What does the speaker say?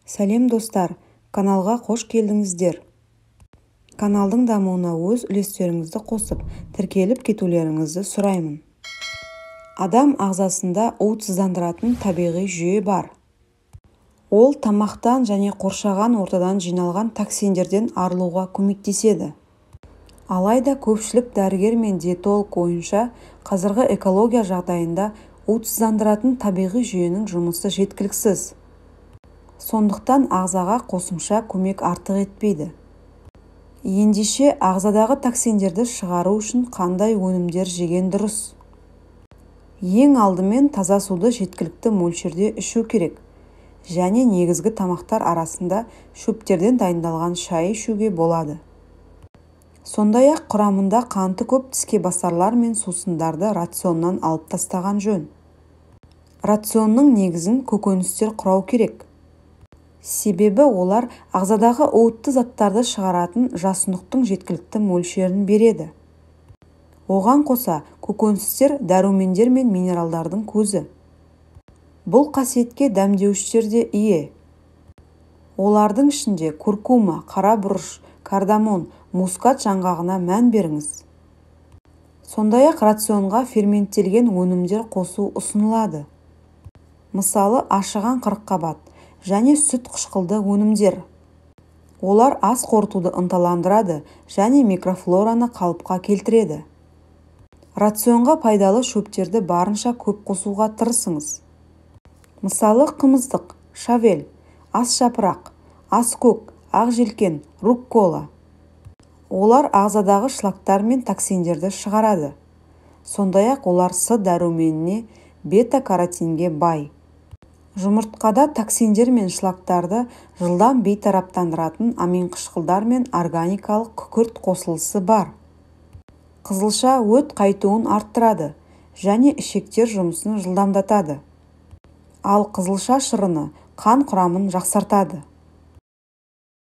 Сәлем достар, каналға қош келдіңіздер. Каналдың дамуына өз үлестеріңізді қосып, тіркеліп кетулеріңізді сұраймын. Адам ағзасында уытсыздандыратын табиғи жүйе бар. Ол тамақтан және қоршаған ортадан жиналған токсиндерден арылуға көмектеседі. Алайда көпшілік дәрігер мен диетолог ойынша, қазіргі экология жағдайында уытсыздандыратын табиғи жүйенің жұмысы жеткіліксіз. Сондықтан ағзаға қосымша көмек артық етпейді. Ендеше ағзадағы токсиндерді шығару үшін қандай өнімдер жеген дұрыс? Ең алдымен таза суды жеткілікті мөлшерде ішу керек. Және негізгі тамақтар арасында шөптерден дайындалған шай ішуге болады. Сондай-ақ құрамында қанты көп тіскебасарлар мен сусындарды рационнан алып тастаған жөн. Рационның негізін көкөністер құрау керек. Себебі олар ағзадағы уытты заттарды шығаратын жасұндықтың жеткілікті мөлшерін береді. Оған қоса көкөністер дәрумендер мен минералдардың көзі. Бұл қасиетке дәмдеуіштер де ие. Олардың ішінде куркума, қара бұрыш, кардамон, мускат жаңғағына мән беріңіз. Сондай-ақ рационға ферменттелген өнімдер қосу ұсынылады. Мысалы, ашыған қырыққабат және сүт қышқылды өнімдер. Олар ас қорытуды ынталандырады және микрофлораны қалыпқа келтіреді. Рационға пайдалы шөптерді барынша көп қосуға тырысыңыз. Мысалы, қымыздық, шавель, ас жапырақ, ас көк, ақ желкен, руккола. Олар ағзадағы шлактар мен токсиндерді шығарады. Сондай-ақ олар С дәруменіне, бета-каротинге бай. Жұмыртқада токсиндер мен шлактарды жылдам бейтараптандыратын аминқышқылдар мен органикалық күкірт қосылысы бар. Қызылша өт қайтуын арттырады және ішектер жұмысын жылдамдатады. Ал қызылша шырыны қан құрамын жақсартады.